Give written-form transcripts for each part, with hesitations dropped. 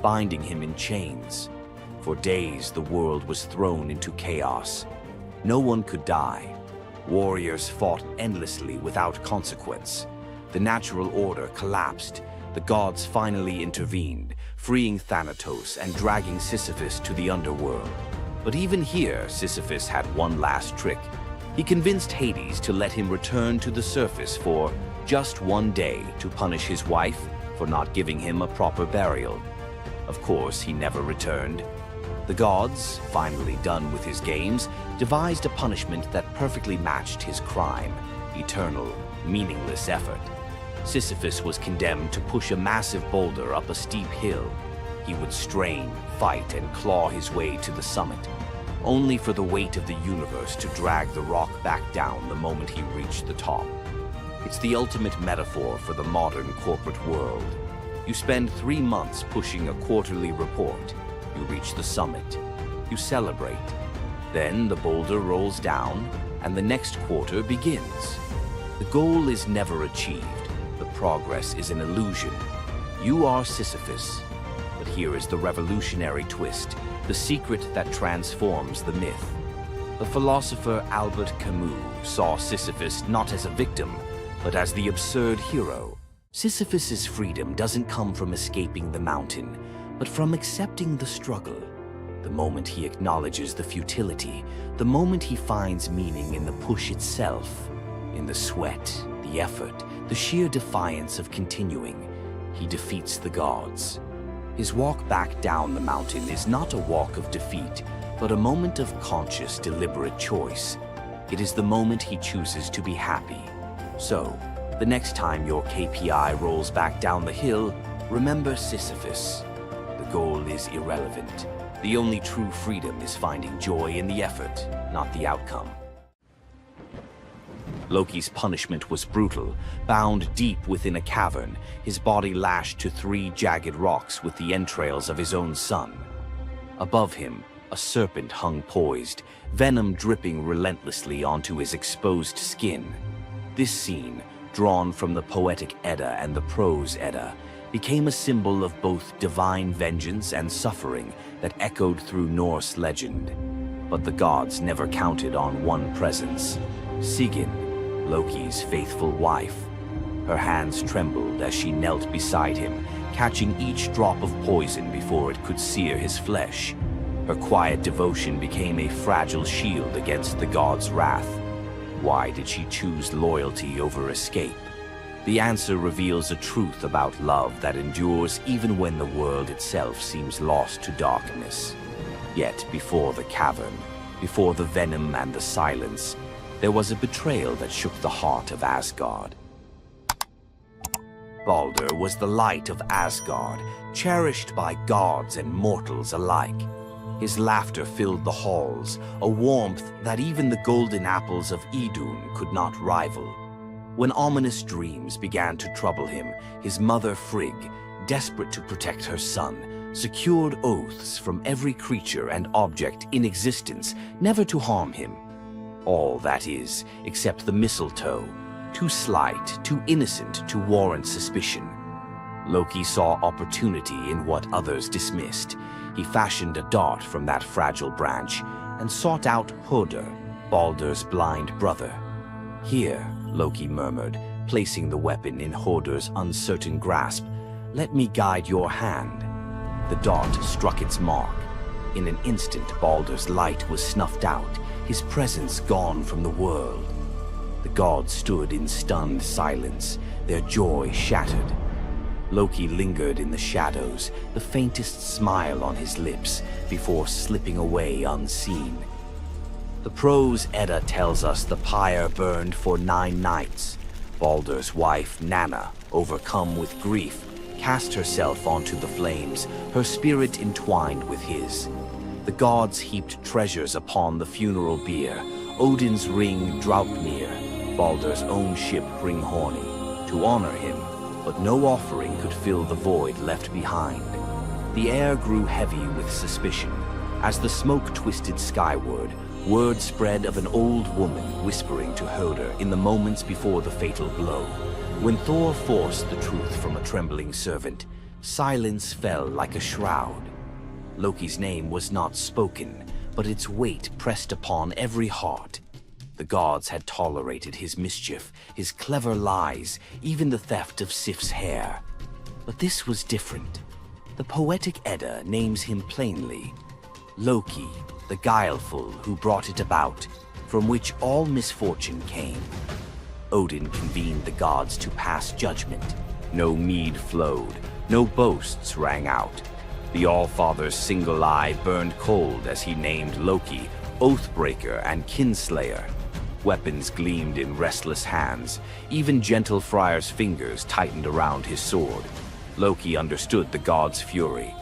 binding him in chains. For days, the world was thrown into chaos. No one could die. Warriors fought endlessly without consequence. The natural order collapsed. The gods finally intervened, freeing Thanatos and dragging Sisyphus to the underworld. But even here, Sisyphus had one last trick. He convinced Hades to let him return to the surface for just one day to punish his wife for not giving him a proper burial. Of course, he never returned. The gods, finally done with his games, devised a punishment that perfectly matched his crime: eternal, meaningless effort. Sisyphus was condemned to push a massive boulder up a steep hill. He would strain, fight, and claw his way to the summit, only for the weight of the universe to drag the rock back down the moment he reached the top. It's the ultimate metaphor for the modern corporate world. You spend 3 months pushing a quarterly report. You reach the summit. You celebrate. Then the boulder rolls down, and the next quarter begins. The goal is never achieved. The progress is an illusion. You are Sisyphus. But here is the revolutionary twist, the secret that transforms the myth. The philosopher Albert Camus saw Sisyphus not as a victim, but as the absurd hero. Sisyphus's freedom doesn't come from escaping the mountain, but from accepting the struggle. The moment he acknowledges the futility, the moment he finds meaning in the push itself, in the sweat, the effort, the sheer defiance of continuing, he defeats the gods. His walk back down the mountain is not a walk of defeat, but a moment of conscious, deliberate choice. It is the moment he chooses to be happy. So, the next time your KPI rolls back down the hill, remember Sisyphus. The goal is irrelevant. The only true freedom is finding joy in the effort, not the outcome. Loki's punishment was brutal. Bound deep within a cavern, his body lashed to 3 jagged rocks with the entrails of his own son. Above him, a serpent hung poised, venom dripping relentlessly onto his exposed skin. This scene, drawn from the Poetic Edda and the Prose Edda, became a symbol of both divine vengeance and suffering that echoed through Norse legend. But the gods never counted on one presence: Sigyn, Loki's faithful wife. Her hands trembled as she knelt beside him, catching each drop of poison before it could sear his flesh. Her quiet devotion became a fragile shield against the god's wrath. Why did she choose loyalty over escape? The answer reveals a truth about love that endures even when the world itself seems lost to darkness. Yet before the cavern, before the venom and the silence, there was a betrayal that shook the heart of Asgard. Balder was the light of Asgard, cherished by gods and mortals alike. His laughter filled the halls, a warmth that even the golden apples of Idun could not rival. When ominous dreams began to trouble him, his mother Frigg, desperate to protect her son, secured oaths from every creature and object in existence never to harm him. All, that is, except the mistletoe, too slight, too innocent to warrant suspicion. Loki saw opportunity in what others dismissed. He fashioned a dart from that fragile branch and sought out Hoder, Balder's blind brother. "Here," Loki murmured, placing the weapon in Hoder's uncertain grasp, "let me guide your hand." The dart struck its mark. In an instant, Balder's light was snuffed out, his presence gone from the world. The gods stood in stunned silence, their joy shattered. Loki lingered in the shadows, the faintest smile on his lips, before slipping away unseen. The Prose Edda tells us the pyre burned for 9 nights. Balder's wife, Nanna, overcome with grief, cast herself onto the flames, her spirit entwined with his. The gods heaped treasures upon the funeral bier, Odin's ring Draupnir, Balder's own ship Hringhorni, to honor him, but no offering could fill the void left behind. The air grew heavy with suspicion. As the smoke twisted skyward, word spread of an old woman whispering to Hoder in the moments before the fatal blow. When Thor forced the truth from a trembling servant, silence fell like a shroud. Loki's name was not spoken, but its weight pressed upon every heart. The gods had tolerated his mischief, his clever lies, even the theft of Sif's hair. But this was different. The poetic Edda names him plainly, Loki, the guileful who brought it about, from which all misfortune came. Odin convened the gods to pass judgment. No mead flowed, no boasts rang out. The All-Father's single eye burned cold as he named Loki Oathbreaker and Kinslayer. Weapons gleamed in restless hands. Even gentle Friar's fingers tightened around his sword. Loki understood the gods' fury.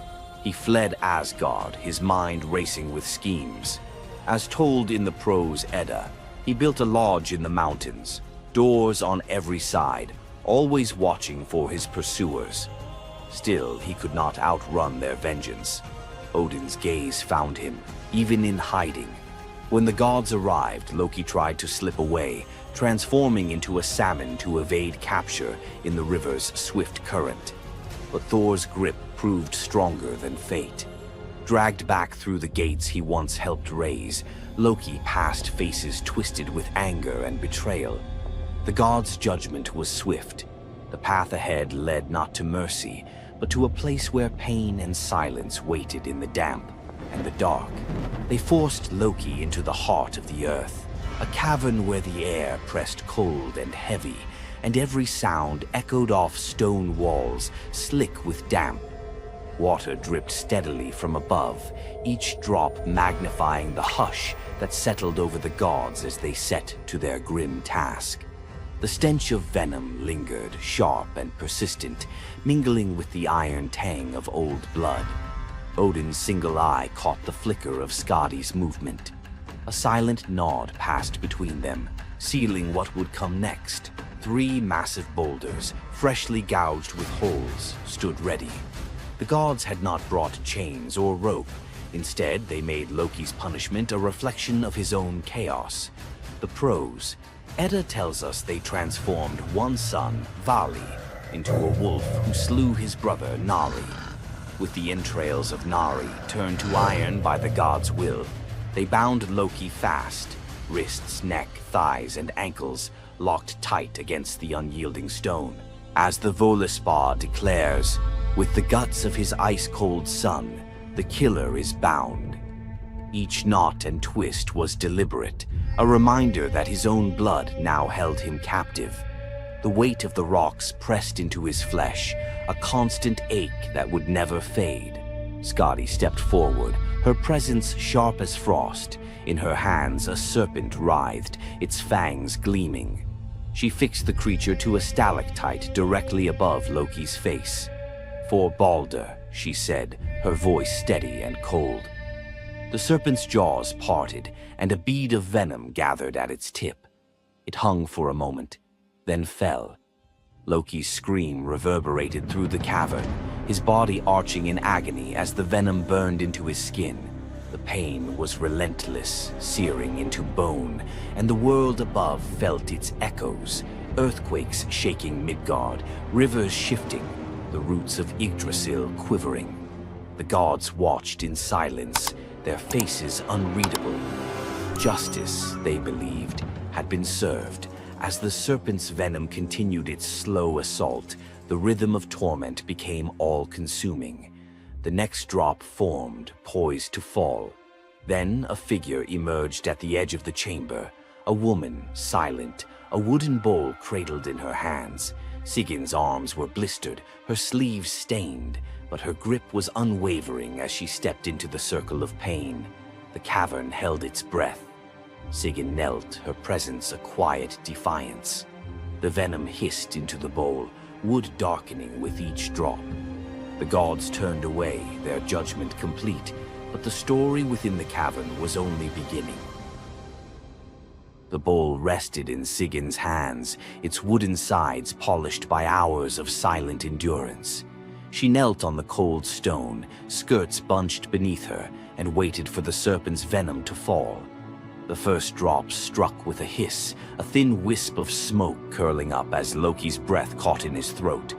He fled Asgard, his mind racing with schemes. As told in the prose Edda, he built a lodge in the mountains, doors on every side, always watching for his pursuers. Still, he could not outrun their vengeance. Odin's gaze found him, even in hiding. When the gods arrived, Loki tried to slip away, transforming into a salmon to evade capture in the river's swift current. But Thor's grip proved stronger than fate. Dragged back through the gates he once helped raise, Loki passed faces twisted with anger and betrayal. The gods' judgment was swift. The path ahead led not to mercy, but to a place where pain and silence waited in the damp and the dark. They forced Loki into the heart of the earth, a cavern where the air pressed cold and heavy, and every sound echoed off stone walls, slick with damp. Water dripped steadily from above, each drop magnifying the hush that settled over the gods as they set to their grim task. The stench of venom lingered, sharp and persistent, mingling with the iron tang of old blood. Odin's single eye caught the flicker of Skadi's movement. A silent nod passed between them, sealing what would come next. 3 massive boulders, freshly gouged with holes, stood ready. The gods had not brought chains or rope. Instead, they made Loki's punishment a reflection of his own chaos. The prose. Edda tells us they transformed one son, Vali, into a wolf who slew his brother, Nari. With the entrails of Nari turned to iron by the gods' will, they bound Loki fast, wrists, neck, thighs, and ankles locked tight against the unyielding stone. As the Völuspá declares, with the guts of his ice-cold son, the killer is bound. Each knot and twist was deliberate, a reminder that his own blood now held him captive. The weight of the rocks pressed into his flesh, a constant ache that would never fade. Skadi stepped forward, her presence sharp as frost. In her hands a serpent writhed, its fangs gleaming. She fixed the creature to a stalactite directly above Loki's face. "For Balder," she said, her voice steady and cold. The serpent's jaws parted, and a bead of venom gathered at its tip. It hung for a moment, then fell. Loki's scream reverberated through the cavern, his body arching in agony as the venom burned into his skin. The pain was relentless, searing into bone, and the world above felt its echoes, earthquakes shaking Midgard, rivers shifting, the roots of Yggdrasil quivering. The gods watched in silence, their faces unreadable. Justice, they believed, had been served. As the serpent's venom continued its slow assault, the rhythm of torment became all-consuming. The next drop formed, poised to fall. Then a figure emerged at the edge of the chamber, a woman, silent, a wooden bowl cradled in her hands. Sigin's arms were blistered, her sleeves stained, but her grip was unwavering as she stepped into the circle of pain. The cavern held its breath. Sigyn knelt, her presence a quiet defiance. The venom hissed into the bowl, wood darkening with each drop. The gods turned away, their judgment complete, but the story within the cavern was only beginning. The bowl rested in Sigyn's hands, its wooden sides polished by hours of silent endurance. She knelt on the cold stone, skirts bunched beneath her, and waited for the serpent's venom to fall. The first drop struck with a hiss, a thin wisp of smoke curling up as Loki's breath caught in his throat.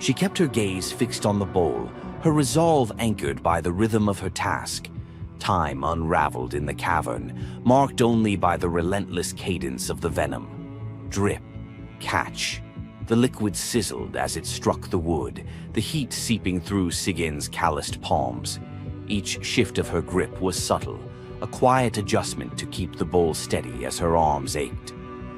She kept her gaze fixed on the bowl, her resolve anchored by the rhythm of her task. Time unraveled in the cavern, marked only by the relentless cadence of the venom. Drip, catch. The liquid sizzled as it struck the wood, the heat seeping through Sigin's calloused palms. Each shift of her grip was subtle, a quiet adjustment to keep the bowl steady as her arms ached.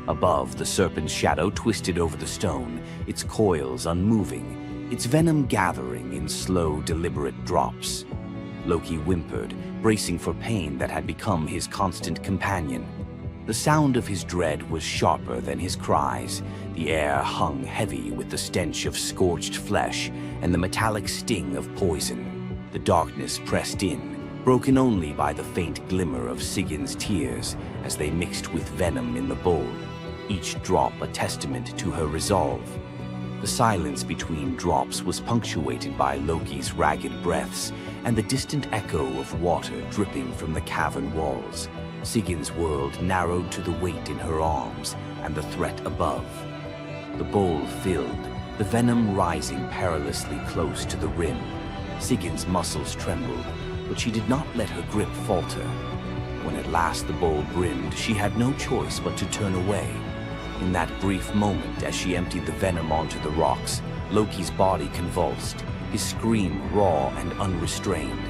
Above, the serpent's shadow twisted over the stone, its coils unmoving, its venom gathering in slow, deliberate drops. Loki whimpered, bracing for pain that had become his constant companion. The sound of his dread was sharper than his cries. The air hung heavy with the stench of scorched flesh and the metallic sting of poison. The darkness pressed in, broken only by the faint glimmer of Sigin's tears as they mixed with venom in the bowl, each drop a testament to her resolve. The silence between drops was punctuated by Loki's ragged breaths and the distant echo of water dripping from the cavern walls. Sigin's world narrowed to the weight in her arms and the threat above. The bowl filled, the venom rising perilously close to the rim. Sigin's muscles trembled, but she did not let her grip falter. When at last the bowl brimmed, she had no choice but to turn away. In that brief moment, as she emptied the venom onto the rocks, Loki's body convulsed, his scream raw and unrestrained.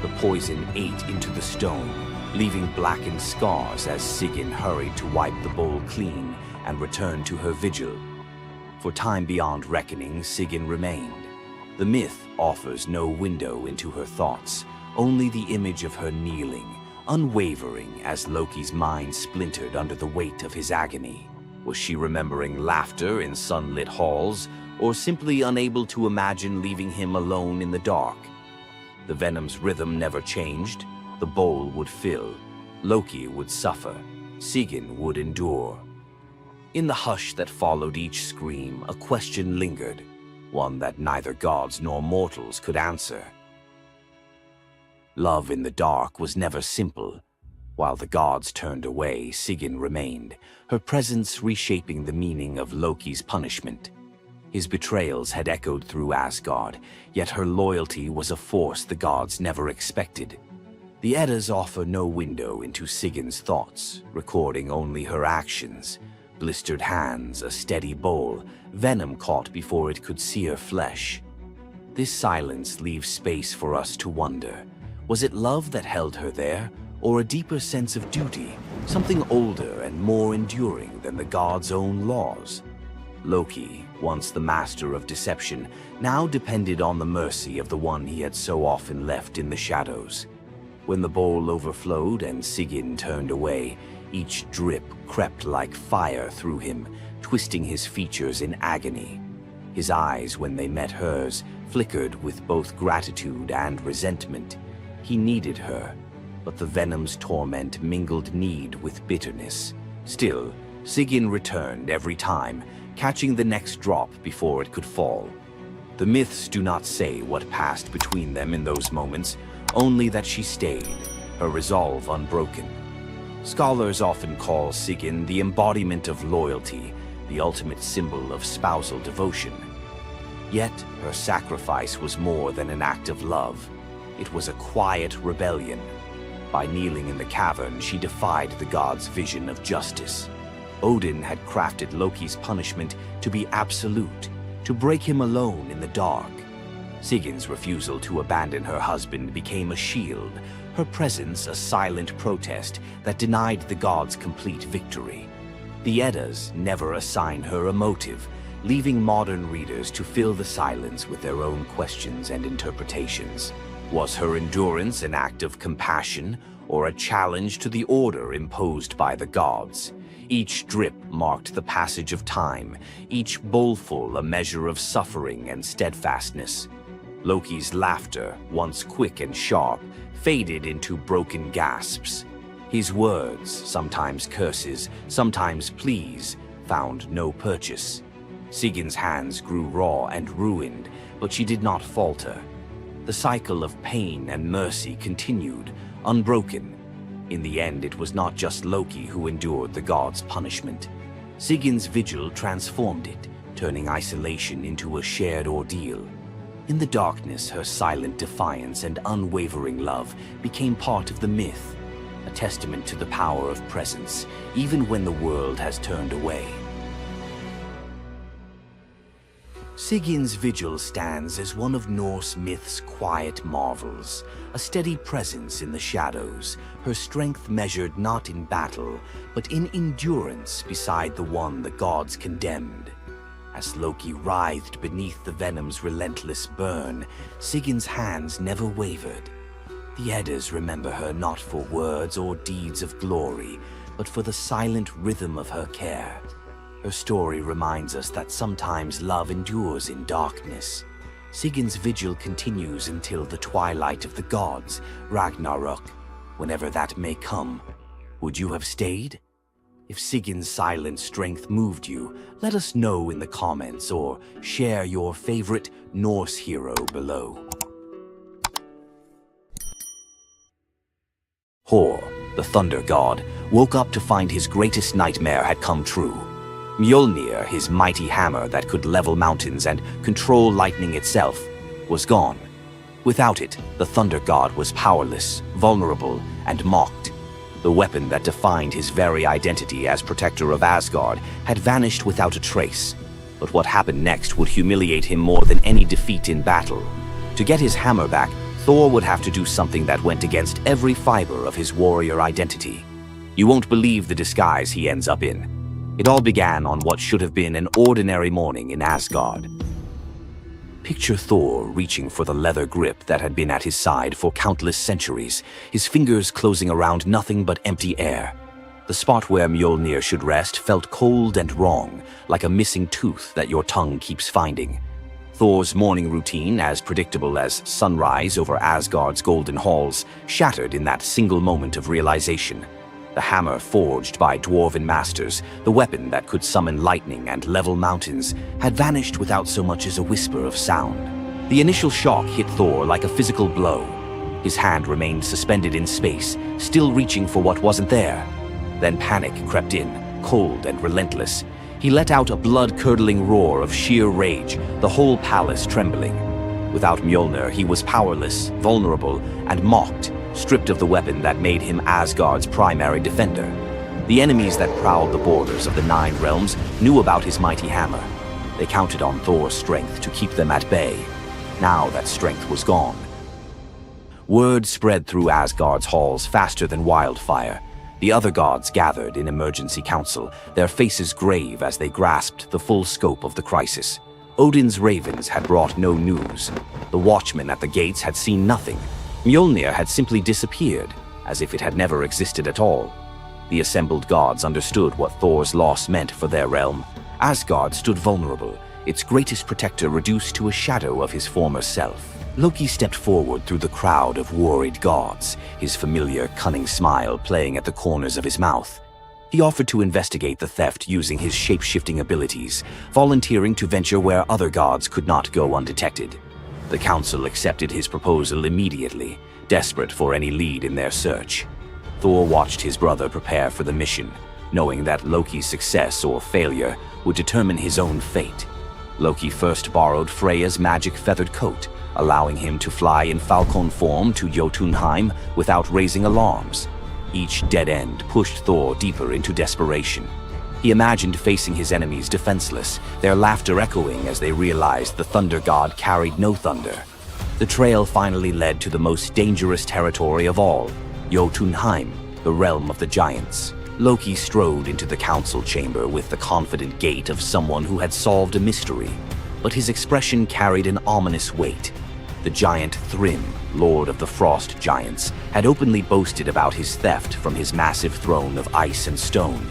The poison ate into the stone, leaving blackened scars as Sigyn hurried to wipe the bowl clean and return to her vigil. For time beyond reckoning, Sigyn remained. The myth offers no window into her thoughts, only the image of her kneeling, unwavering as Loki's mind splintered under the weight of his agony. Was she remembering laughter in sunlit halls, or simply unable to imagine leaving him alone in the dark? The venom's rhythm never changed. The bowl would fill. Loki would suffer. Sigyn would endure. In the hush that followed each scream, a question lingered, one that neither gods nor mortals could answer. Love in the dark was never simple. While the gods turned away, Sigyn remained, her presence reshaping the meaning of Loki's punishment. His betrayals had echoed through Asgard, yet her loyalty was a force the gods never expected. The Eddas offer no window into Sigyn's thoughts, recording only her actions. Blistered hands, a steady bowl, venom caught before it could sear flesh. This silence leaves space for us to wonder. Was it love that held her there, or a deeper sense of duty, something older and more enduring than the gods' own laws? Loki, once the master of deception, now depended on the mercy of the one he had so often left in the shadows. When the bowl overflowed and Sigyn turned away, each drip crept like fire through him, twisting his features in agony. His eyes, when they met hers, flickered with both gratitude and resentment. He needed her, but the venom's torment mingled need with bitterness. Still, Sigyn returned every time, catching the next drop before it could fall. The myths do not say what passed between them in those moments, only that she stayed, her resolve unbroken. Scholars often call Sigyn the embodiment of loyalty, the ultimate symbol of spousal devotion. Yet, her sacrifice was more than an act of love. It was a quiet rebellion. By kneeling in the cavern, she defied the gods' vision of justice. Odin had crafted Loki's punishment to be absolute, to break him alone in the dark. Sigyn's refusal to abandon her husband became a shield, her presence a silent protest that denied the gods complete victory. The Eddas never assign her a motive, leaving modern readers to fill the silence with their own questions and interpretations. Was her endurance an act of compassion, or a challenge to the order imposed by the gods? Each drip marked the passage of time, each bowlful a measure of suffering and steadfastness. Loki's laughter, once quick and sharp, faded into broken gasps. His words, sometimes curses, sometimes pleas, found no purchase. Sigyn's hands grew raw and ruined, but she did not falter. The cycle of pain and mercy continued, unbroken. In the end, it was not just Loki who endured the gods' punishment. Sigyn's vigil transformed it, turning isolation into a shared ordeal. In the darkness, her silent defiance and unwavering love became part of the myth, a testament to the power of presence, even when the world has turned away. Sigin's vigil stands as one of Norse myth's quiet marvels, a steady presence in the shadows, her strength measured not in battle, but in endurance beside the one the gods condemned. As Loki writhed beneath the venom's relentless burn, Sigin's hands never wavered. The Eddas remember her not for words or deeds of glory, but for the silent rhythm of her care. Her story reminds us that sometimes love endures in darkness. Sigin's vigil continues until the twilight of the gods, Ragnarok, whenever that may come. Would you have stayed? If Sigin's silent strength moved you, let us know in the comments or share your favorite Norse hero below. Thor, the thunder god, woke up to find his greatest nightmare had come true. Mjolnir, his mighty hammer that could level mountains and control lightning itself, was gone. Without it, the thunder god was powerless, vulnerable, and mocked. The weapon that defined his very identity as protector of Asgard had vanished without a trace. But what happened next would humiliate him more than any defeat in battle. To get his hammer back, Thor would have to do something that went against every fiber of his warrior identity. You won't believe the disguise he ends up in. It all began on what should have been an ordinary morning in Asgard. Picture Thor reaching for the leather grip that had been at his side for countless centuries, his fingers closing around nothing but empty air. The spot where Mjolnir should rest felt cold and wrong, like a missing tooth that your tongue keeps finding. Thor's morning routine, as predictable as sunrise over Asgard's golden halls, shattered in that single moment of realization. The hammer forged by dwarven masters, the weapon that could summon lightning and level mountains, had vanished without so much as a whisper of sound. The initial shock hit Thor like a physical blow. His hand remained suspended in space, still reaching for what wasn't there. Then panic crept in, cold and relentless. He let out a blood-curdling roar of sheer rage, the whole palace trembling. Without Mjolnir, he was powerless, vulnerable, and mocked, stripped of the weapon that made him Asgard's primary defender. The enemies that prowled the borders of the Nine Realms knew about his mighty hammer. They counted on Thor's strength to keep them at bay. Now that strength was gone. Word spread through Asgard's halls faster than wildfire. The other gods gathered in emergency council, their faces grave as they grasped the full scope of the crisis. Odin's ravens had brought no news. The watchmen at the gates had seen nothing. Mjolnir had simply disappeared, as if it had never existed at all. The assembled gods understood what Thor's loss meant for their realm. Asgard stood vulnerable, its greatest protector reduced to a shadow of his former self. Loki stepped forward through the crowd of worried gods, his familiar, cunning smile playing at the corners of his mouth. He offered to investigate the theft using his shape-shifting abilities, volunteering to venture where other gods could not go undetected. The council accepted his proposal immediately, desperate for any lead in their search. Thor watched his brother prepare for the mission, knowing that Loki's success or failure would determine his own fate. Loki first borrowed Freya's magic feathered coat, allowing him to fly in falcon form to Jotunheim without raising alarms. Each dead end pushed Thor deeper into desperation. He imagined facing his enemies defenseless, their laughter echoing as they realized the thunder god carried no thunder. The trail finally led to the most dangerous territory of all, Jotunheim, the realm of the giants. Loki strode into the council chamber with the confident gait of someone who had solved a mystery, but his expression carried an ominous weight. The giant Thrym, lord of the frost giants, had openly boasted about his theft from his massive throne of ice and stone.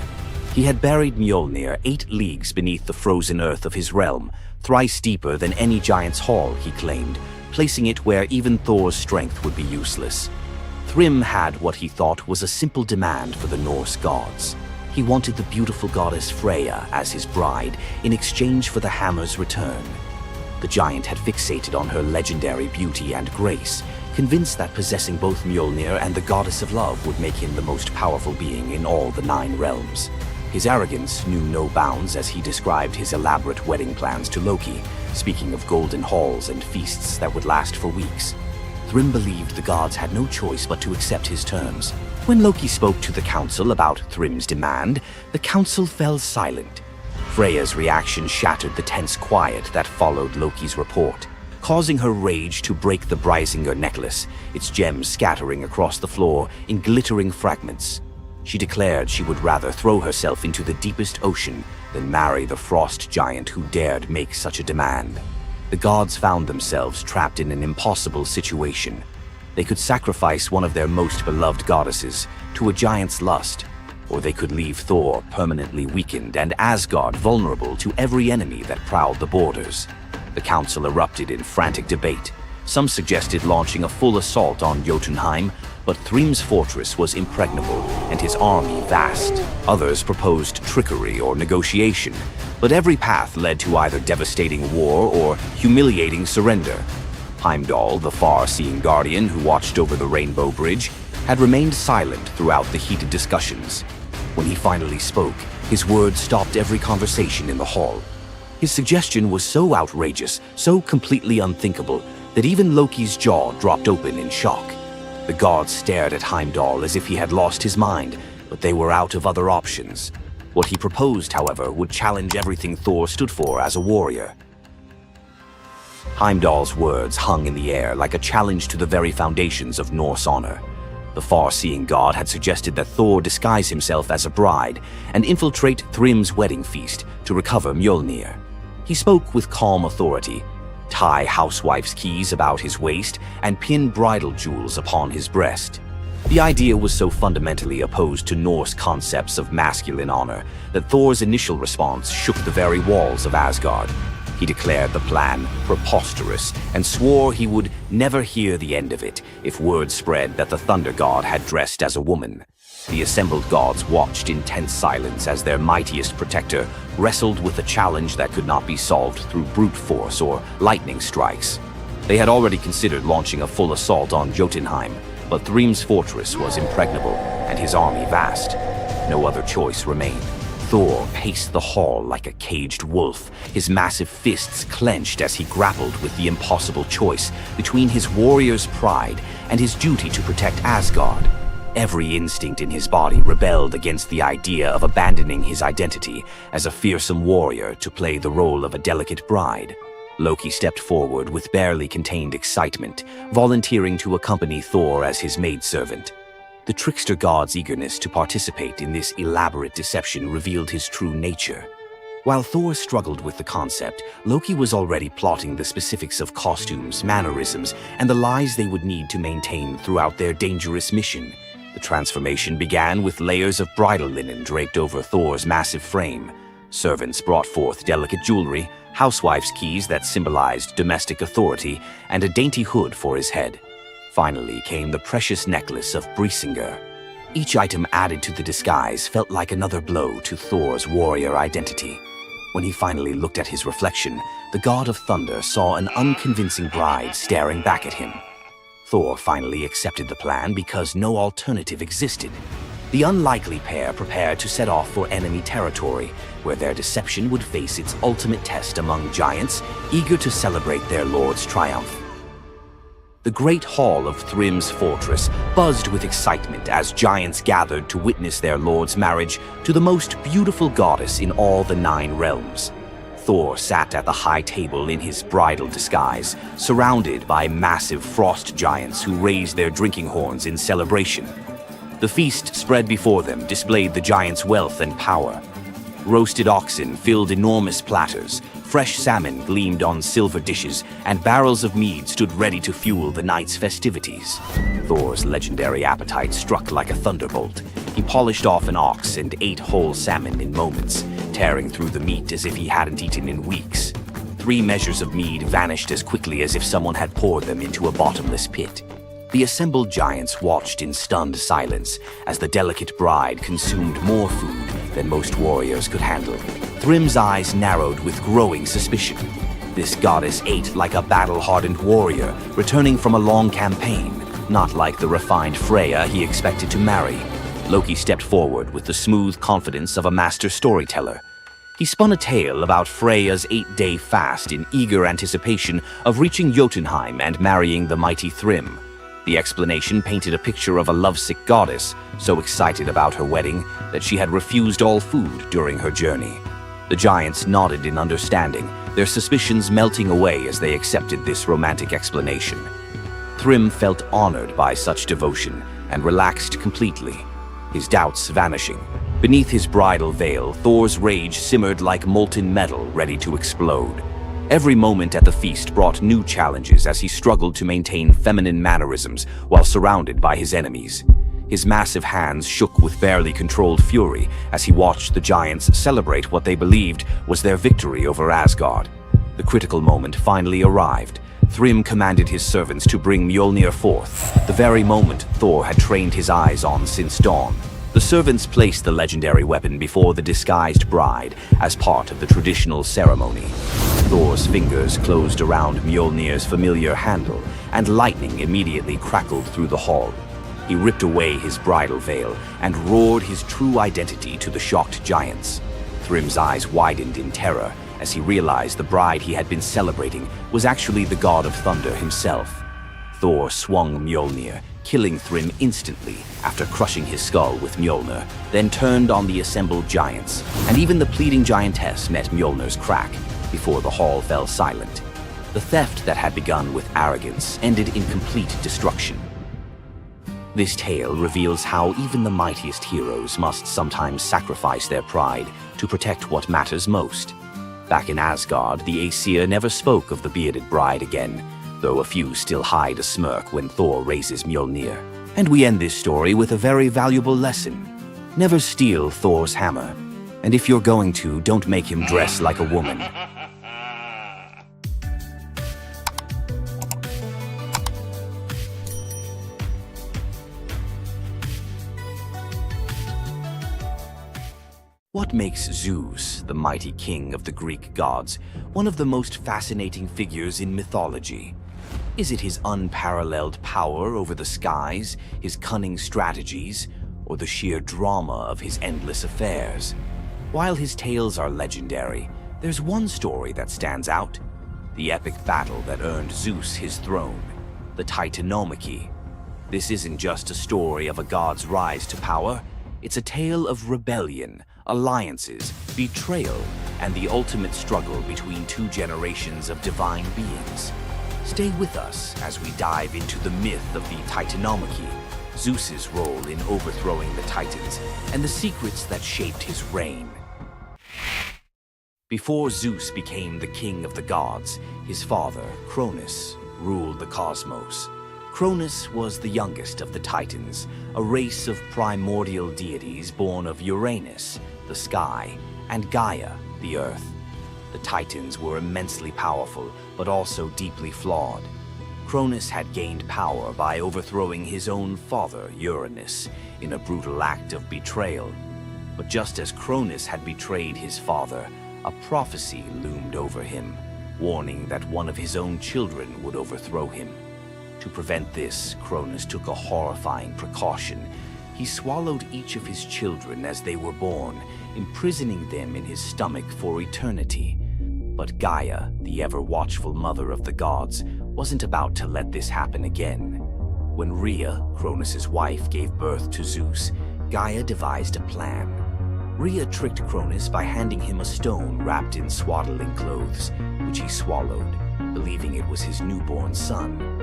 He had buried Mjolnir 8 leagues beneath the frozen earth of his realm, thrice deeper than any giant's hall, he claimed, placing it where even Thor's strength would be useless. Thrym had what he thought was a simple demand for the Norse gods. He wanted the beautiful goddess Freya as his bride in exchange for the hammer's return. The giant had fixated on her legendary beauty and grace, convinced that possessing both Mjolnir and the goddess of love would make him the most powerful being in all the 9 realms. His arrogance knew no bounds as he described his elaborate wedding plans to Loki, speaking of golden halls and feasts that would last for weeks. Thrym believed the gods had no choice but to accept his terms. When Loki spoke to the council about Thrym's demand, the council fell silent. Freya's reaction shattered the tense quiet that followed Loki's report, causing her rage to break the Brysinger necklace, its gems scattering across the floor in glittering fragments. She declared she would rather throw herself into the deepest ocean than marry the frost giant who dared make such a demand. The gods found themselves trapped in an impossible situation. They could sacrifice one of their most beloved goddesses to a giant's lust, or they could leave Thor permanently weakened and Asgard vulnerable to every enemy that prowled the borders. The council erupted in frantic debate. Some suggested launching a full assault on Jotunheim, but Thrym's fortress was impregnable and his army vast. Others proposed trickery or negotiation, but every path led to either devastating war or humiliating surrender. Heimdall, the far-seeing guardian who watched over the Rainbow Bridge, had remained silent throughout the heated discussions. When he finally spoke, his words stopped every conversation in the hall. His suggestion was so outrageous, so completely unthinkable, that even Loki's jaw dropped open in shock. The gods stared at Heimdall as if he had lost his mind, but they were out of other options. What he proposed, however, would challenge everything Thor stood for as a warrior. Heimdall's words hung in the air like a challenge to the very foundations of Norse honor. The far-seeing god had suggested that Thor disguise himself as a bride and infiltrate Thrym's wedding feast to recover Mjolnir. He spoke with calm authority, tie housewife's keys about his waist, and pin bridal jewels upon his breast. The idea was so fundamentally opposed to Norse concepts of masculine honor that Thor's initial response shook the very walls of Asgard. He declared the plan preposterous and swore he would never hear the end of it if word spread that the Thunder God had dressed as a woman. The assembled gods watched in tense silence as their mightiest protector wrestled with a challenge that could not be solved through brute force or lightning strikes. They had already considered launching a full assault on Jotunheim, but Thrym's fortress was impregnable and his army vast. No other choice remained. Thor paced the hall like a caged wolf, his massive fists clenched as he grappled with the impossible choice between his warrior's pride and his duty to protect Asgard. Every instinct in his body rebelled against the idea of abandoning his identity as a fearsome warrior to play the role of a delicate bride. Loki stepped forward with barely contained excitement, volunteering to accompany Thor as his maidservant. The trickster god's eagerness to participate in this elaborate deception revealed his true nature. While Thor struggled with the concept, Loki was already plotting the specifics of costumes, mannerisms, and the lies they would need to maintain throughout their dangerous mission. The transformation began with layers of bridal linen draped over Thor's massive frame. Servants brought forth delicate jewelry, housewife's keys that symbolized domestic authority, and a dainty hood for his head. Finally came the precious necklace of Brysinger. Each item added to the disguise felt like another blow to Thor's warrior identity. When he finally looked at his reflection, the god of thunder saw an unconvincing bride staring back at him. Thor finally accepted the plan because no alternative existed. The unlikely pair prepared to set off for enemy territory, where their deception would face its ultimate test among giants, eager to celebrate their lord's triumph. The great hall of Thrym's fortress buzzed with excitement as giants gathered to witness their lord's marriage to the most beautiful goddess in all the 9 realms. Thor sat at the high table in his bridal disguise, surrounded by massive frost giants who raised their drinking horns in celebration. The feast spread before them displayed the giants' wealth and power. Roasted oxen filled enormous platters, fresh salmon gleamed on silver dishes, and barrels of mead stood ready to fuel the night's festivities. Thor's legendary appetite struck like a thunderbolt. He polished off an ox and ate whole salmon in moments, tearing through the meat as if he hadn't eaten in weeks. 3 measures of mead vanished as quickly as if someone had poured them into a bottomless pit. The assembled giants watched in stunned silence as the delicate bride consumed more food than most warriors could handle. Thrym's eyes narrowed with growing suspicion. This goddess ate like a battle-hardened warrior, returning from a long campaign, not like the refined Freya he expected to marry. Loki stepped forward with the smooth confidence of a master storyteller. He spun a tale about Freya's 8-day fast in eager anticipation of reaching Jotunheim and marrying the mighty Thrym. The explanation painted a picture of a lovesick goddess, so excited about her wedding that she had refused all food during her journey. The giants nodded in understanding, their suspicions melting away as they accepted this romantic explanation. Thrym felt honored by such devotion and relaxed completely, his doubts vanishing. Beneath his bridal veil, Thor's rage simmered like molten metal ready to explode. Every moment at the feast brought new challenges as he struggled to maintain feminine mannerisms while surrounded by his enemies. His massive hands shook with barely controlled fury as he watched the giants celebrate what they believed was their victory over Asgard. The critical moment finally arrived. Thrym commanded his servants to bring Mjolnir forth, the very moment Thor had trained his eyes on since dawn. The servants placed the legendary weapon before the disguised bride as part of the traditional ceremony. Thor's fingers closed around Mjolnir's familiar handle, and lightning immediately crackled through the hall. He ripped away his bridal veil and roared his true identity to the shocked giants. Thrym's eyes widened in terror as he realized the bride he had been celebrating was actually the god of thunder himself. Thor swung Mjolnir, killing Thrym instantly after crushing his skull with Mjolnir, then turned on the assembled giants, and even the pleading giantess met Mjolnir's crack before the hall fell silent. The theft that had begun with arrogance ended in complete destruction. This tale reveals how even the mightiest heroes must sometimes sacrifice their pride to protect what matters most. Back in Asgard, the Aesir never spoke of the bearded bride again, though a few still hide a smirk when Thor raises Mjolnir. And we end this story with a very valuable lesson. Never steal Thor's hammer. And if you're going to, don't make him dress like a woman. What makes Zeus, the mighty king of the Greek gods, one of the most fascinating figures in mythology? Is it his unparalleled power over the skies, his cunning strategies, or the sheer drama of his endless affairs? While his tales are legendary, there's one story that stands out: the epic battle that earned Zeus his throne, the Titanomachy. This isn't just a story of a god's rise to power, it's a tale of rebellion, alliances, betrayal, and the ultimate struggle between two generations of divine beings. Stay with us as we dive into the myth of the Titanomachy, Zeus's role in overthrowing the Titans, and the secrets that shaped his reign. Before Zeus became the king of the gods, his father, Cronus, ruled the cosmos. Cronus was the youngest of the Titans, a race of primordial deities born of Uranus, the sky, and Gaia, the earth. The Titans were immensely powerful, but also deeply flawed. Cronus had gained power by overthrowing his own father, Uranus, in a brutal act of betrayal. But just as Cronus had betrayed his father, a prophecy loomed over him, warning that one of his own children would overthrow him. To prevent this, Cronus took a horrifying precaution. He swallowed each of his children as they were born, imprisoning them in his stomach for eternity. But Gaia, the ever-watchful mother of the gods, wasn't about to let this happen again. When Rhea, Cronus's wife, gave birth to Zeus, Gaia devised a plan. Rhea tricked Cronus by handing him a stone wrapped in swaddling clothes, which he swallowed, believing it was his newborn son.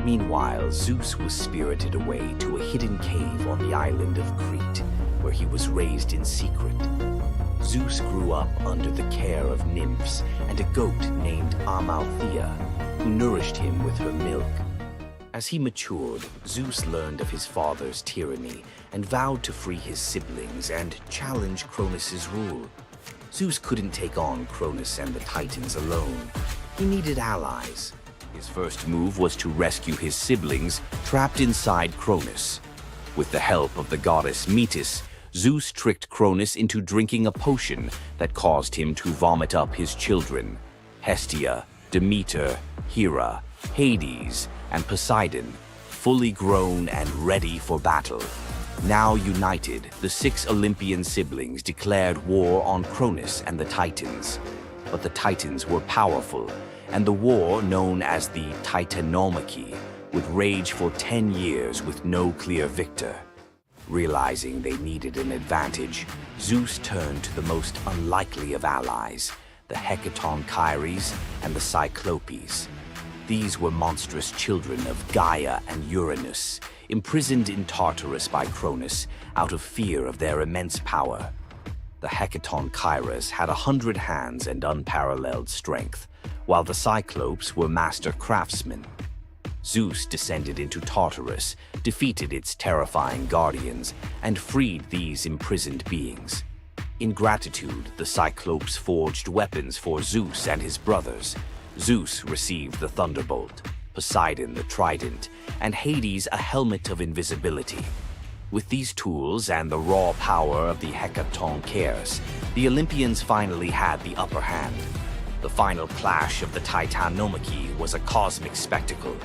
Meanwhile, Zeus was spirited away to a hidden cave on the island of Crete, where he was raised in secret. Zeus grew up under the care of nymphs and a goat named Amalthea, who nourished him with her milk. As he matured, Zeus learned of his father's tyranny and vowed to free his siblings and challenge Cronus's rule. Zeus couldn't take on Cronus and the Titans alone. He needed allies. His first move was to rescue his siblings trapped inside Cronus. With the help of the goddess Metis, Zeus tricked Cronus into drinking a potion that caused him to vomit up his children: Hestia, Demeter, Hera, Hades, and Poseidon, fully grown and ready for battle. Now united, the 6 Olympian siblings declared war on Cronus and the Titans. But the Titans were powerful, and the war, known as the Titanomachy, would rage for 10 years with no clear victor. Realizing they needed an advantage, Zeus turned to the most unlikely of allies, the Hecatonchires and the Cyclopes. These were monstrous children of Gaia and Uranus, imprisoned in Tartarus by Cronus out of fear of their immense power. The Hecatonchires had 100 hands and unparalleled strength, while the Cyclopes were master craftsmen. Zeus descended into Tartarus, defeated its terrifying guardians, and freed these imprisoned beings. In gratitude, the Cyclopes forged weapons for Zeus and his brothers. Zeus received the thunderbolt, Poseidon the trident, and Hades a helmet of invisibility. With these tools and the raw power of the Hecatonchires, the Olympians finally had the upper hand. The final clash of the Titanomachy was a cosmic spectacle.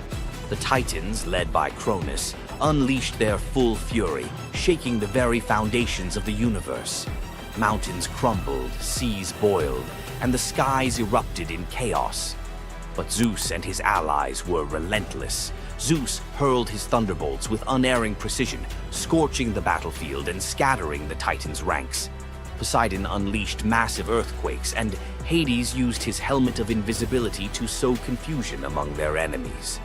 The Titans, led by Cronus, unleashed their full fury, shaking the very foundations of the universe. Mountains crumbled, seas boiled, and the skies erupted in chaos. But Zeus and his allies were relentless. Zeus hurled his thunderbolts with unerring precision, scorching the battlefield and scattering the Titans' ranks. Poseidon unleashed massive earthquakes, and Hades used his helmet of invisibility to sow confusion among their enemies.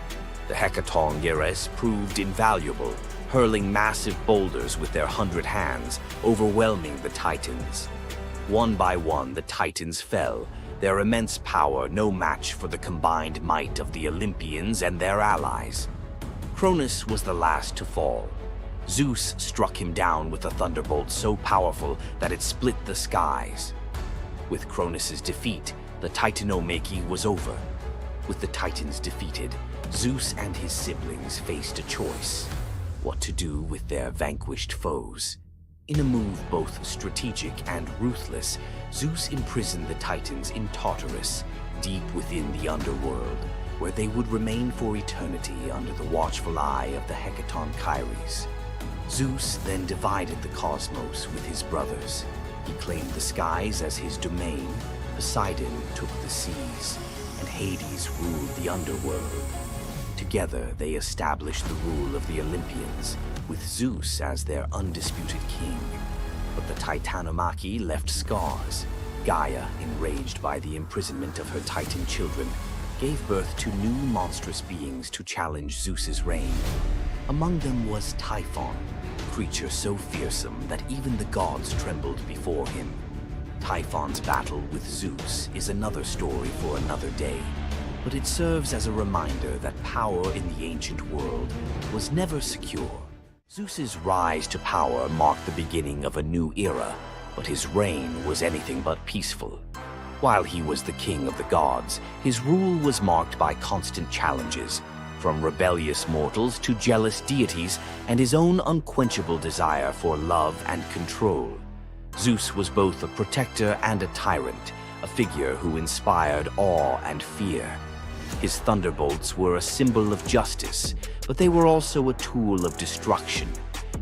The Hecatonchires proved invaluable, hurling massive boulders with their 100 hands, overwhelming the Titans. One by one, the Titans fell, their immense power no match for the combined might of the Olympians and their allies. Cronus was the last to fall. Zeus struck him down with a thunderbolt so powerful that it split the skies. With Cronus's defeat, the Titanomachy was over. With the Titans defeated, Zeus and his siblings faced a choice: what to do with their vanquished foes. In a move both strategic and ruthless, Zeus imprisoned the Titans in Tartarus, deep within the underworld, where they would remain for eternity under the watchful eye of the Hecatonchires. Zeus then divided the cosmos with his brothers. He claimed the skies as his domain, Poseidon took the seas, and Hades ruled the underworld. Together, they established the rule of the Olympians, with Zeus as their undisputed king. But the Titanomachy left scars. Gaia, enraged by the imprisonment of her Titan children, gave birth to new monstrous beings to challenge Zeus's reign. Among them was Typhon, a creature so fearsome that even the gods trembled before him. Typhon's battle with Zeus is another story for another day, but it serves as a reminder that power in the ancient world was never secure. Zeus's rise to power marked the beginning of a new era, but his reign was anything but peaceful. While he was the king of the gods, his rule was marked by constant challenges, from rebellious mortals to jealous deities and his own unquenchable desire for love and control. Zeus was both a protector and a tyrant, a figure who inspired awe and fear. His thunderbolts were a symbol of justice, but they were also a tool of destruction.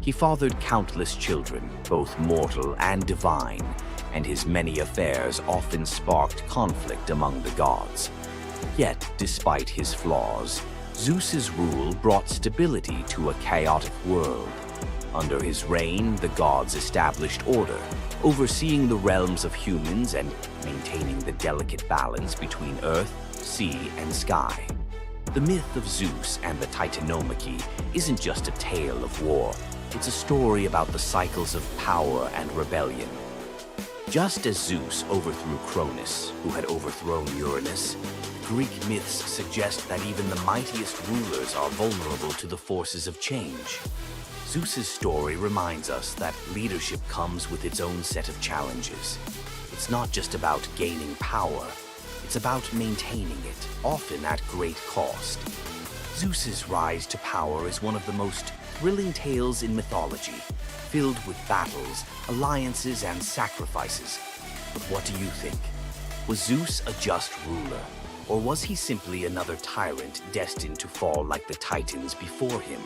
He fathered countless children, both mortal and divine, and his many affairs often sparked conflict among the gods. Yet, despite his flaws, Zeus's rule brought stability to a chaotic world. Under his reign, the gods established order, overseeing the realms of humans and maintaining the delicate balance between earth, sea, and sky. The myth of Zeus and the Titanomachy isn't just a tale of war. It's a story about the cycles of power and rebellion. Just as Zeus overthrew Cronus, who had overthrown Uranus, Greek myths suggest that even the mightiest rulers are vulnerable to the forces of change. Zeus's story reminds us that leadership comes with its own set of challenges. It's not just about gaining power, it's about maintaining it, often at great cost. Zeus's rise to power is one of the most thrilling tales in mythology, filled with battles, alliances, and sacrifices. But what do you think? Was Zeus a just ruler, or was he simply another tyrant destined to fall like the Titans before him?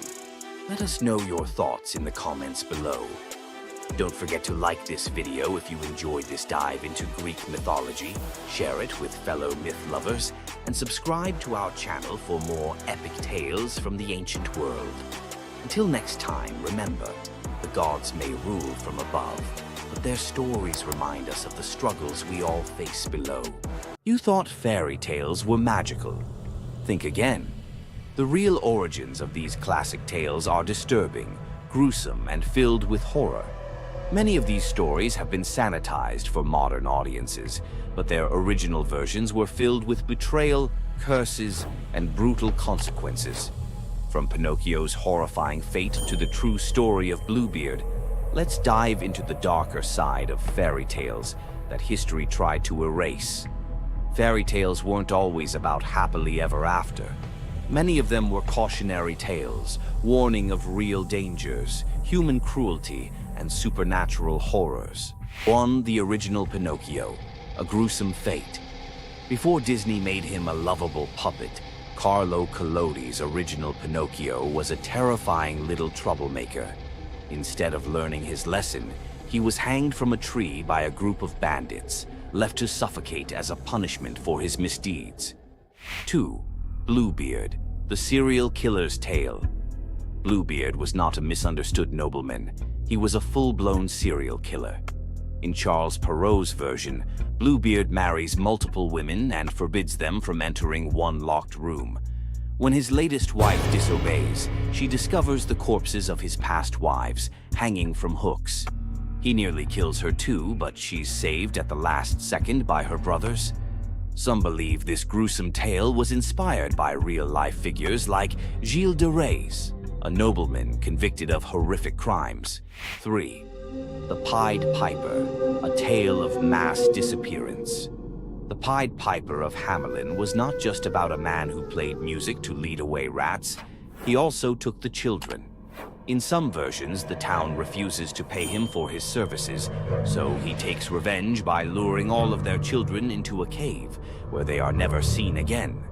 Let us know your thoughts in the comments below. Don't forget to like this video if you enjoyed this dive into Greek mythology, share it with fellow myth lovers, and subscribe to our channel for more epic tales from the ancient world. Until next time, remember, the gods may rule from above, but their stories remind us of the struggles we all face below. You thought fairy tales were magical. Think again. The real origins of these classic tales are disturbing, gruesome, and filled with horror. Many of these stories have been sanitized for modern audiences, but their original versions were filled with betrayal, curses, and brutal consequences. From Pinocchio's horrifying fate to the true story of Bluebeard, let's dive into the darker side of fairy tales that history tried to erase. Fairy tales weren't always about happily ever after. Many of them were cautionary tales, warning of real dangers, human cruelty, and supernatural horrors. 1. The original Pinocchio, a gruesome fate. Before Disney made him a lovable puppet, Carlo Collodi's original Pinocchio was a terrifying little troublemaker. Instead of learning his lesson, he was hanged from a tree by a group of bandits, left to suffocate as a punishment for his misdeeds. 2. Bluebeard, the serial killer's tale. Bluebeard was not a misunderstood nobleman. He was a full-blown serial killer. In Charles Perrault's version, Bluebeard marries multiple women and forbids them from entering one locked room. When his latest wife disobeys, she discovers the corpses of his past wives hanging from hooks. He nearly kills her too, but she's saved at the last second by her brothers. Some believe this gruesome tale was inspired by real-life figures like Gilles de Rais, a nobleman convicted of horrific crimes. 3. The Pied Piper, a tale of mass disappearance. The Pied Piper of Hamelin was not just about a man who played music to lead away rats. He also took the children. In some versions, the town refuses to pay him for his services, so he takes revenge by luring all of their children into a cave, where they are never seen again.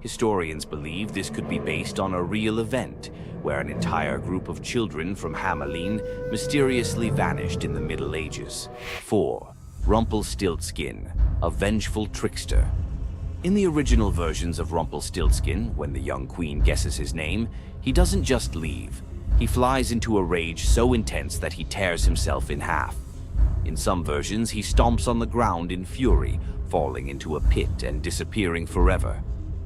Historians believe this could be based on a real event, where an entire group of children from Hamelin mysteriously vanished in the Middle Ages. 4. Rumpelstiltskin, a vengeful trickster. In the original versions of Rumpelstiltskin, when the young queen guesses his name, he doesn't just leave. He flies into a rage so intense that he tears himself in half. In some versions, he stomps on the ground in fury, falling into a pit and disappearing forever.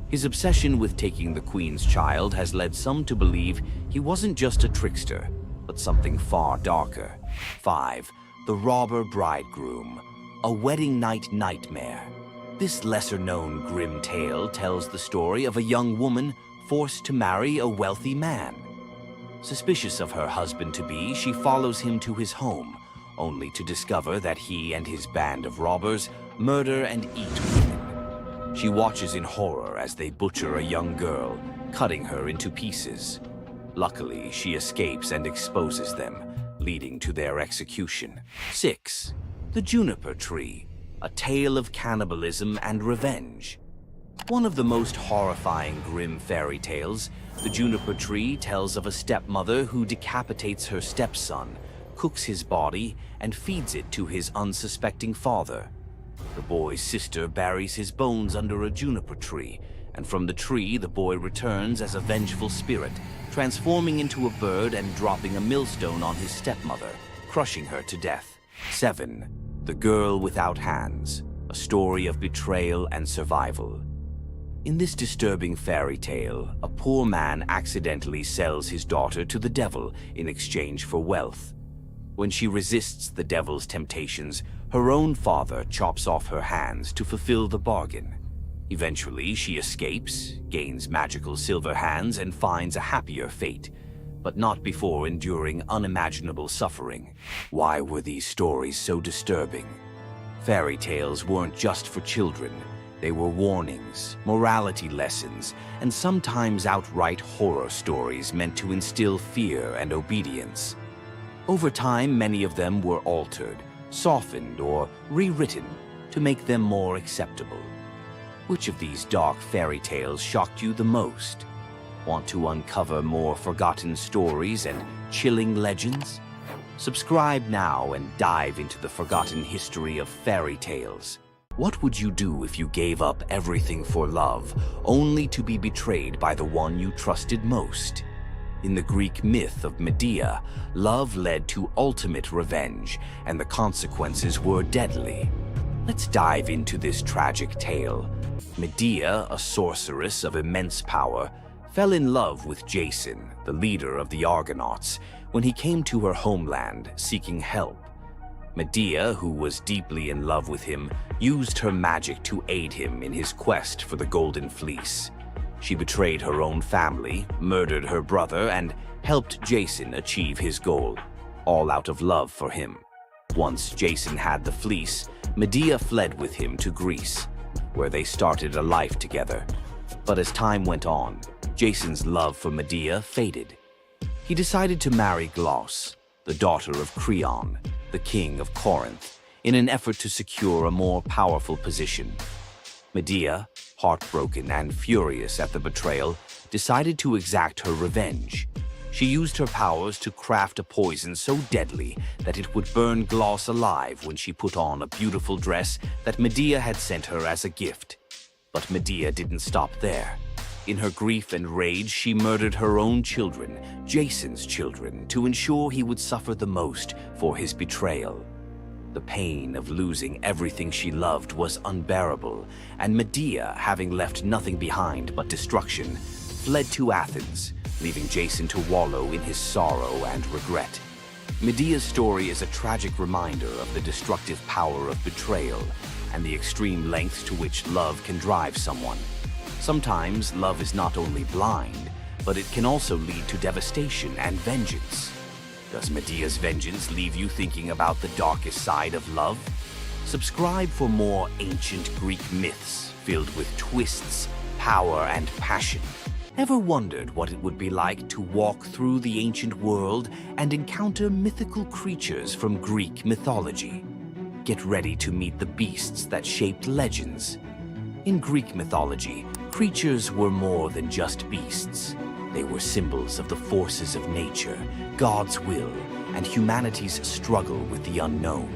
His obsession with taking the queen's child has led some to believe he wasn't just a trickster, but something far darker. 5. The Robber Bridegroom, a wedding night nightmare. This lesser-known grim tale tells the story of a young woman forced to marry a wealthy man. Suspicious of her husband-to-be, she follows him to his home, only to discover that he and his band of robbers murder and eat women. She watches in horror as they butcher a young girl, cutting her into pieces. Luckily, she escapes and exposes them, leading to their execution. 6. The Juniper Tree, a tale of cannibalism and revenge. One of the most horrifying grim fairy tales, The Juniper Tree tells of a stepmother who decapitates her stepson, cooks his body, and feeds it to his unsuspecting father. The boy's sister buries his bones under a juniper tree, and from the tree the boy returns as a vengeful spirit, transforming into a bird and dropping a millstone on his stepmother, crushing her to death. 7. The Girl Without Hands, a story of betrayal and survival. In this disturbing fairy tale, a poor man accidentally sells his daughter to the devil in exchange for wealth. When she resists the devil's temptations, her own father chops off her hands to fulfill the bargain. Eventually, she escapes, gains magical silver hands, and finds a happier fate, but not before enduring unimaginable suffering. Why were these stories so disturbing? Fairy tales weren't just for children. They were warnings, morality lessons, and sometimes outright horror stories meant to instill fear and obedience. Over time, many of them were altered, softened, or rewritten to make them more acceptable. Which of these dark fairy tales shocked you the most? Want to uncover more forgotten stories and chilling legends? Subscribe now and dive into the forgotten history of fairy tales. What would you do if you gave up everything for love, only to be betrayed by the one you trusted most? In the Greek myth of Medea, love led to ultimate revenge, and the consequences were deadly. Let's dive into this tragic tale. Medea, a sorceress of immense power, fell in love with Jason, the leader of the Argonauts, when he came to her homeland seeking help. Medea, who was deeply in love with him, used her magic to aid him in his quest for the Golden Fleece. She betrayed her own family, murdered her brother, and helped Jason achieve his goal, all out of love for him. Once Jason had the fleece, Medea fled with him to Greece, where they started a life together. But as time went on, Jason's love for Medea faded. He decided to marry Glauce, the daughter of Creon, the king of Corinth, in an effort to secure a more powerful position. Medea, heartbroken and furious at the betrayal, decided to exact her revenge. She used her powers to craft a poison so deadly that it would burn Glauce alive when she put on a beautiful dress that Medea had sent her as a gift. But Medea didn't stop there. In her grief and rage, she murdered her own children, Jason's children, to ensure he would suffer the most for his betrayal. The pain of losing everything she loved was unbearable, and Medea, having left nothing behind but destruction, fled to Athens, leaving Jason to wallow in his sorrow and regret. Medea's story is a tragic reminder of the destructive power of betrayal and the extreme lengths to which love can drive someone. Sometimes love is not only blind, but it can also lead to devastation and vengeance. Does Medea's vengeance leave you thinking about the darkest side of love? Subscribe for more ancient Greek myths filled with twists, power, and passion. Ever wondered what it would be like to walk through the ancient world and encounter mythical creatures from Greek mythology? Get ready to meet the beasts that shaped legends. In Greek mythology, creatures were more than just beasts. They were symbols of the forces of nature, God's will, and humanity's struggle with the unknown.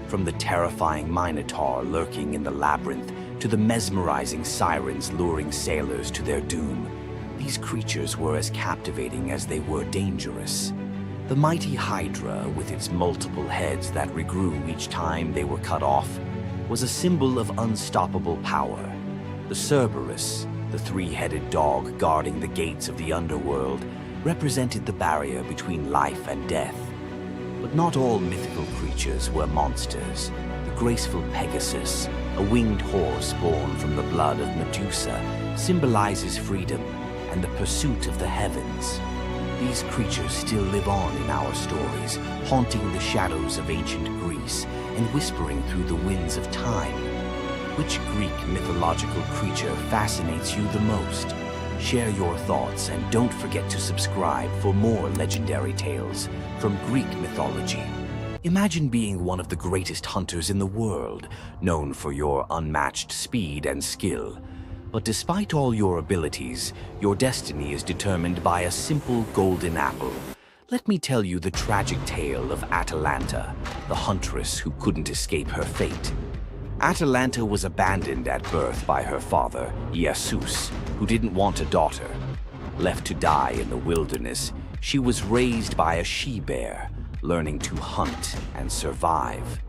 From the terrifying Minotaur lurking in the labyrinth to the mesmerizing sirens luring sailors to their doom, these creatures were as captivating as they were dangerous. The mighty Hydra, with its multiple heads that regrew each time they were cut off, was a symbol of unstoppable power. The Cerberus, the three-headed dog guarding the gates of the underworld, represented the barrier between life and death. But not all mythical creatures were monsters. The graceful Pegasus, a winged horse born from the blood of Medusa, symbolizes freedom and the pursuit of the heavens. These creatures still live on in our stories, haunting the shadows of ancient Greece and whispering through the winds of time. Which Greek mythological creature fascinates you the most? Share your thoughts and don't forget to subscribe for more legendary tales from Greek mythology. Imagine being one of the greatest hunters in the world, known for your unmatched speed and skill. But despite all your abilities, your destiny is determined by a simple golden apple. Let me tell you the tragic tale of Atalanta, the huntress who couldn't escape her fate. Atalanta was abandoned at birth by her father, Zeus, who didn't want a daughter. Left to die in the wilderness, she was raised by a she-bear, learning to hunt and survive.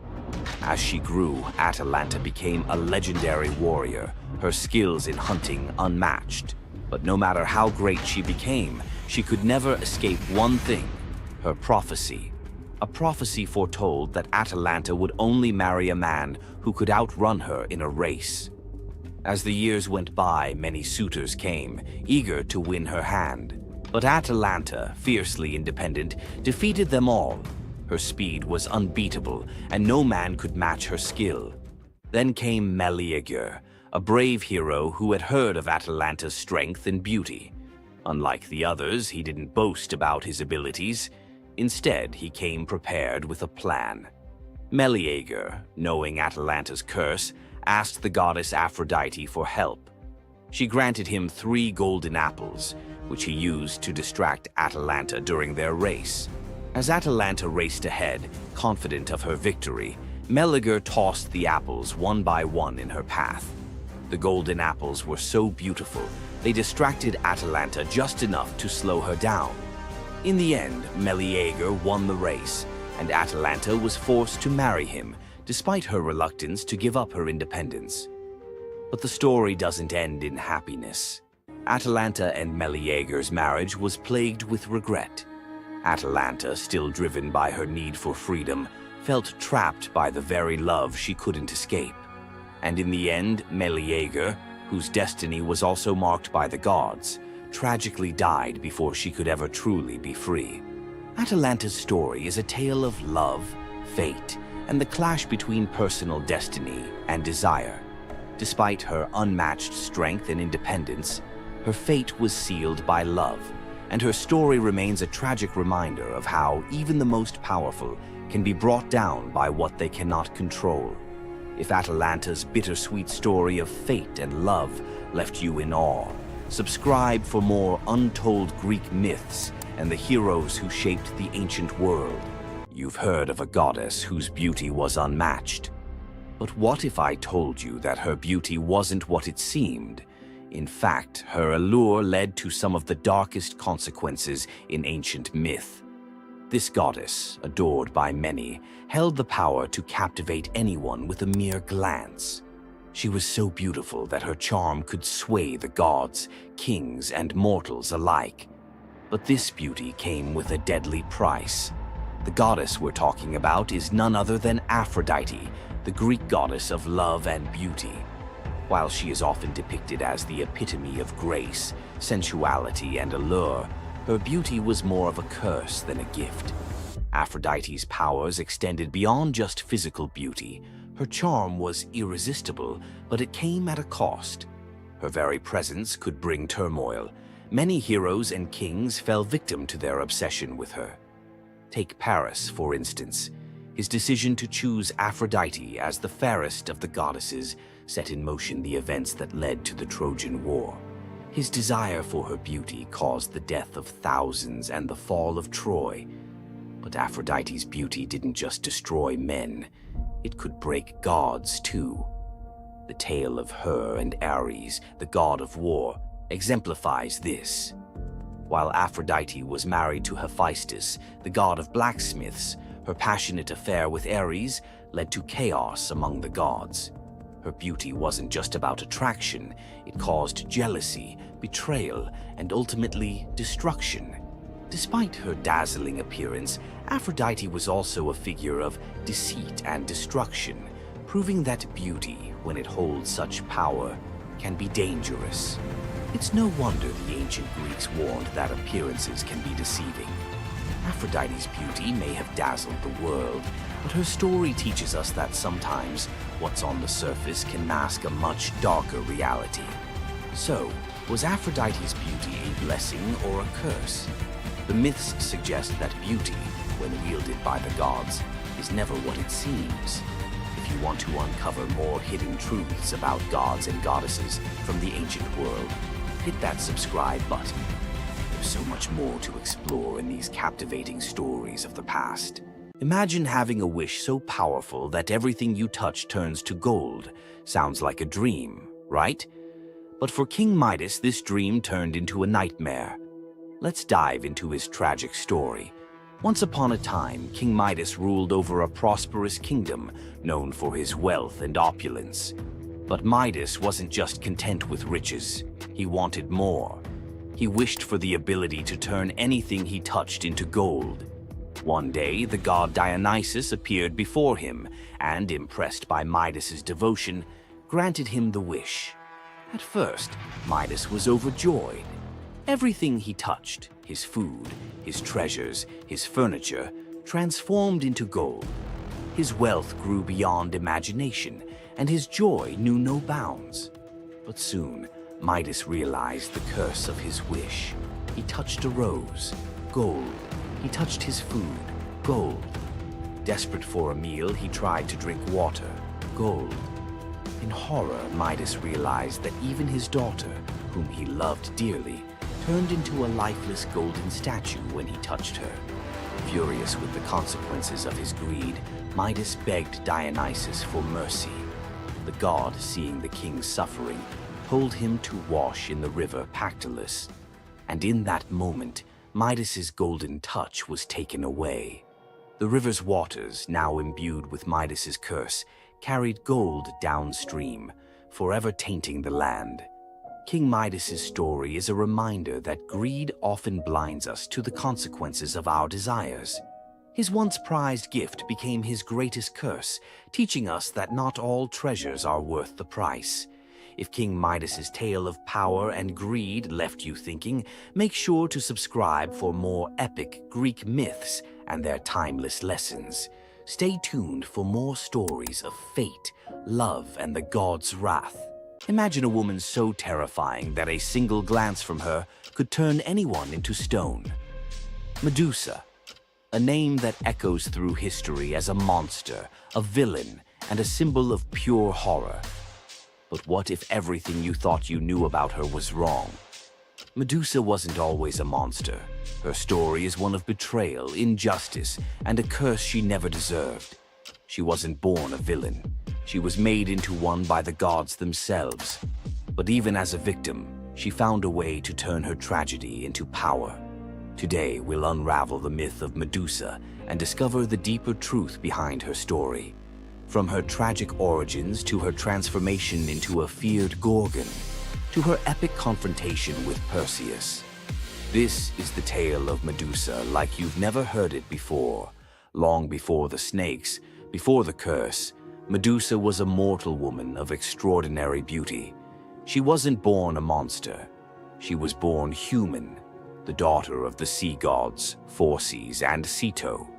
As she grew, Atalanta became a legendary warrior, her skills in hunting unmatched. But no matter how great she became, she could never escape one thing: her prophecy. A prophecy foretold that Atalanta would only marry a man who could outrun her in a race. As the years went by, many suitors came, eager to win her hand. But Atalanta, fiercely independent, defeated them all. Her speed was unbeatable, and no man could match her skill. Then came Meleager, a brave hero who had heard of Atalanta's strength and beauty. Unlike the others, he didn't boast about his abilities. Instead, he came prepared with a plan. Meleager, knowing Atalanta's curse, asked the goddess Aphrodite for help. She granted him 3 golden apples, which he used to distract Atalanta during their race. As Atalanta raced ahead, confident of her victory, Meleager tossed the apples one by one in her path. The golden apples were so beautiful, they distracted Atalanta just enough to slow her down. In the end, Meleager won the race, and Atalanta was forced to marry him, despite her reluctance to give up her independence. But the story doesn't end in happiness. Atalanta and Meleager's marriage was plagued with regret. Atalanta, still driven by her need for freedom, felt trapped by the very love she couldn't escape. And in the end, Meleager, whose destiny was also marked by the gods, tragically died before she could ever truly be free. Atalanta's story is a tale of love, fate, and the clash between personal destiny and desire. Despite her unmatched strength and independence, her fate was sealed by love, and her story remains a tragic reminder of how even the most powerful can be brought down by what they cannot control. If Atalanta's bittersweet story of fate and love left you in awe, subscribe for more untold Greek myths and the heroes who shaped the ancient world. You've heard of a goddess whose beauty was unmatched. But what if I told you that her beauty wasn't what it seemed? In fact, her allure led to some of the darkest consequences in ancient myth. This goddess, adored by many, held the power to captivate anyone with a mere glance. She was so beautiful that her charm could sway the gods, kings, and mortals alike. But this beauty came with a deadly price. The goddess we're talking about is none other than Aphrodite, the Greek goddess of love and beauty. While she is often depicted as the epitome of grace, sensuality, and allure, her beauty was more of a curse than a gift. Aphrodite's powers extended beyond just physical beauty. Her charm was irresistible, but it came at a cost. Her very presence could bring turmoil. Many heroes and kings fell victim to their obsession with her. Take Paris, for instance. His decision to choose Aphrodite as the fairest of the goddesses set in motion the events that led to the Trojan War. His desire for her beauty caused the death of thousands and the fall of Troy. But Aphrodite's beauty didn't just destroy men, it could break gods too. The tale of her and Ares, the god of war, exemplifies this. While Aphrodite was married to Hephaestus, the god of blacksmiths, her passionate affair with Ares led to chaos among the gods. Her beauty wasn't just about attraction, it caused jealousy, betrayal, and ultimately destruction. Despite her dazzling appearance, Aphrodite was also a figure of deceit and destruction, proving that beauty, when it holds such power, can be dangerous. It's no wonder the ancient Greeks warned that appearances can be deceiving. Aphrodite's beauty may have dazzled the world, but her story teaches us that sometimes what's on the surface can mask a much darker reality. So, was Aphrodite's beauty a blessing or a curse? The myths suggest that beauty, when wielded by the gods, is never what it seems. If you want to uncover more hidden truths about gods and goddesses from the ancient world, hit that subscribe button. There's so much more to explore in these captivating stories of the past. Imagine having a wish so powerful that everything you touch turns to gold. Sounds like a dream, right? But for King Midas, this dream turned into a nightmare. Let's dive into his tragic story. Once upon a time, King Midas ruled over a prosperous kingdom known for his wealth and opulence. But Midas wasn't just content with riches. He wanted more. He wished for the ability to turn anything he touched into gold. One day, the god Dionysus appeared before him and, impressed by Midas's devotion, granted him the wish. At first, Midas was overjoyed. Everything he touched, his food, his treasures, his furniture, transformed into gold. His wealth grew beyond imagination, and his joy knew no bounds. But soon, Midas realized the curse of his wish. He touched a rose, gold. He touched his food, gold. Desperate for a meal, he tried to drink water, gold. In horror, Midas realized that even his daughter, whom he loved dearly, turned into a lifeless golden statue when he touched her. Furious with the consequences of his greed, Midas begged Dionysus for mercy. The god, seeing the king's suffering, told him to wash in the river Pactolus. And in that moment, Midas's golden touch was taken away. The river's waters, now imbued with Midas's curse, carried gold downstream, forever tainting the land. King Midas's story is a reminder that greed often blinds us to the consequences of our desires. His once prized gift became his greatest curse, teaching us that not all treasures are worth the price. If King Midas's tale of power and greed left you thinking, make sure to subscribe for more epic Greek myths and their timeless lessons. Stay tuned for more stories of fate, love, and the god's wrath. Imagine a woman so terrifying that a single glance from her could turn anyone into stone. Medusa, a name that echoes through history as a monster, a villain, and a symbol of pure horror. But what if everything you thought you knew about her was wrong? Medusa wasn't always a monster. Her story is one of betrayal, injustice, and a curse she never deserved. She wasn't born a villain. She was made into one by the gods themselves. But even as a victim, she found a way to turn her tragedy into power. Today, we'll unravel the myth of Medusa and discover the deeper truth behind her story. From her tragic origins to her transformation into a feared Gorgon, to her epic confrontation with Perseus. This is the tale of Medusa like you've never heard it before. Long before the snakes, before the curse, Medusa was a mortal woman of extraordinary beauty. She wasn't born a monster. She was born human, the daughter of the sea gods, Phorcys and Ceto.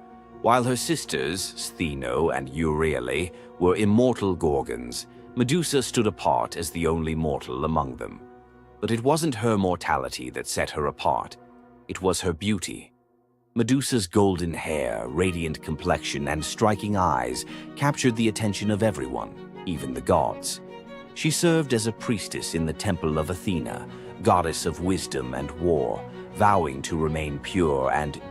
While her sisters, Stheno and Euryale, were immortal Gorgons, Medusa stood apart as the only mortal among them. But it wasn't her mortality that set her apart. It was her beauty. Medusa's golden hair, radiant complexion, and striking eyes captured the attention of everyone, even the gods. She served as a priestess in the temple of Athena, goddess of wisdom and war, vowing to remain pure and devout.